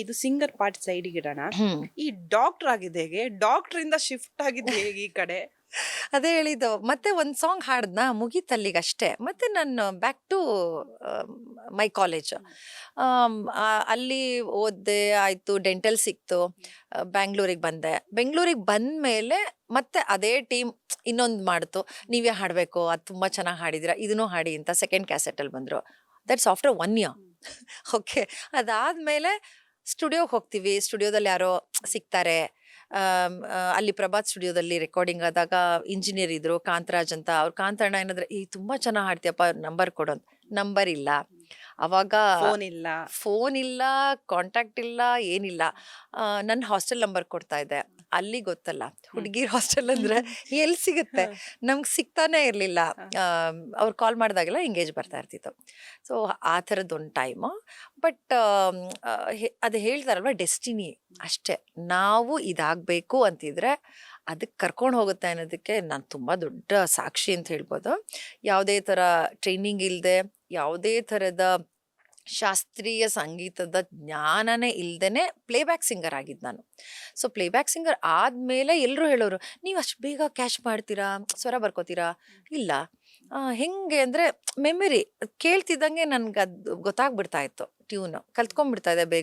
ಇದು singer part ಸೈಡಿಗೆ ಇಡೋಣ. ಹ್ಮ್. ಈ ಡಾಕ್ಟರ್ ಆಗಿದ್ದು ಹೇಗೆ? ಡಾಕ್ಟರ್ ಇಂದ ಶಿಫ್ಟ್ ಆಗಿದ್ದು ಹೇಗೆ ಈ ಕಡೆ? ಅದೇ ಹೇಳಿದ್ದು. ಮತ್ತೆ ಒಂದ್ ಸಾಂಗ್ ಹಾಡ್ದ್ನಾ ಮುಗೀತಲ್ಲಿಗಷ್ಟೇ. ಮತ್ತೆ ನಾನು ಬ್ಯಾಕ್ ಟು ಮೈ ಕಾಲೇಜ್. ಅಲ್ಲಿ ಓದ್ದೆ ಆಯ್ತು, ಡೆಂಟಲ್ ಸಿಕ್ತು. ಬ್ಯಾಂಗ್ಳೂರಿಗೆ ಬಂದೆ. ಬೆಂಗಳೂರಿಗೆ ಬಂದ್ಮೇಲೆ ಮತ್ತೆ ಅದೇ ಟೀಮ್ ಇನ್ನೊಂದು ಮಾಡ್ತು. ನೀವೇ ಹಾಡ್ಬೇಕು, ಅದು ತುಂಬಾ ಚೆನ್ನಾಗಿ ಹಾಡಿದಿರ, ಇದನ್ನು ಹಾಡಿ ಅಂತ ಸೆಕೆಂಡ್ ಕ್ಯಾಸೆಟ್ ಅಲ್ಲಿ ಬಂದ್ರು. That's after 1 year. ಓಕೆ. ಅದಾದ್ಮೇಲೆ ಸ್ಟುಡಿಯೋಗೆ ಹೋಗ್ತೀವಿ. ಸ್ಟುಡಿಯೋದಲ್ಲಿ ಯಾರೋ ಸಿಗ್ತಾರೆ. ಅಲ್ಲಿ ಪ್ರಭಾತ್ ಸ್ಟುಡಿಯೋದಲ್ಲಿ ರೆಕಾರ್ಡಿಂಗ್ ಆದಾಗ ಇಂಜಿನಿಯರ್ ಇದ್ರು, ಕಾಂತರಾಜ್ ಅಂತ. ಅವ್ರು ಕಾಂತಣ್ಣ ಏನಾದ್ರೆ ಈ ತುಂಬಾ ಚೆನ್ನಾಗಿ ಹಾಡ್ತೀಯಪ್ಪ, ನಂಬರ್ ಕೊಡು ಅಂತ. ನಂಬರ್ ಇಲ್ಲ ಅವಾಗ. ಫೋನ್ ಇಲ್ಲ. ಫೋನ್ ಇಲ್ಲ, ಕಾಂಟ್ಯಾಕ್ಟ್ ಇಲ್ಲ, ಏನಿಲ್ಲ. ನನ್ನ ಹಾಸ್ಟೆಲ್ ನಂಬರ್ ಕೊಡ್ತಾ ಇದ್ದೆ. ಅಲ್ಲಿ ಗೊತ್ತಲ್ಲ, ಹುಡುಗಿರ್ ಹಾಸ್ಟೆಲ್ ಅಂದ್ರೆ ಎಲ್ಲಿ ಸಿಗುತ್ತೆ, ನಮ್ಗೆ ಸಿಗ್ತಾನೆ ಇರ್ಲಿಲ್ಲ. ಅವ್ರು ಕಾಲ್ ಮಾಡಿದಾಗೆಲ್ಲ ಎಂಗೇಜ್ ಬರ್ತಾ ಇರ್ತಿತ್ತು. ಸೊ ಆ ಥರದ್ದೊಂದು ಟೈಮು. ಬಟ್ ಅದು ಹೇಳ್ತಾರಲ್ವ, ಡೆಸ್ಟಿನಿ ಅಷ್ಟೇ. ನಾವು ಇದಾಗಬೇಕು ಅಂತಿದ್ರೆ ಅದಕ್ಕೆ ಕರ್ಕೊಂಡು ಹೋಗುತ್ತೆ ಅನ್ನೋದಕ್ಕೆ ನಾನು ತುಂಬ ದೊಡ್ಡ ಸಾಕ್ಷಿ ಅಂತ ಹೇಳ್ಬೋದು. ಯಾವುದೇ ಥರ ಟ್ರೈನಿಂಗ್ ಇಲ್ಲದೆ, ಯಾವುದೇ ಥರದ ಶಾಸ್ತ್ರೀಯ ಸಂಗೀತದ ಜ್ಞಾನನೇ ಇಲ್ದೇನೆ ಪ್ಲೇಬ್ಯಾಕ್ ಸಿಂಗರ್ ಆಗಿದ್ದು ನಾನು. ಸೊ ಪ್ಲೇಬ್ಯಾಕ್ ಸಿಂಗರ್ ಆದಮೇಲೆ ಎಲ್ಲರೂ ಹೇಳೋರು, ನೀವು ಅಷ್ಟು ಬೇಗ ಕ್ಯಾಚ್ ಮಾಡ್ತೀರಾ, ಸ್ವರ ಬರ್ಕೋತೀರಾ? ಇಲ್ಲ. ಹೆಂಗೆ ಅಂದರೆ ಮೆಮರಿ ಕೇಳ್ತಿದ್ದಂಗೆ ನನ್ಗೆ ಅದು ಗೊತ್ತಾಗ್ಬಿಡ್ತಾ ಇತ್ತು. ಟ್ಯೂನು ಕಲ್ತ್ಕೊಂಡ್ಬಿಡ್ತಾ ಇದೆ ಬೇಗ.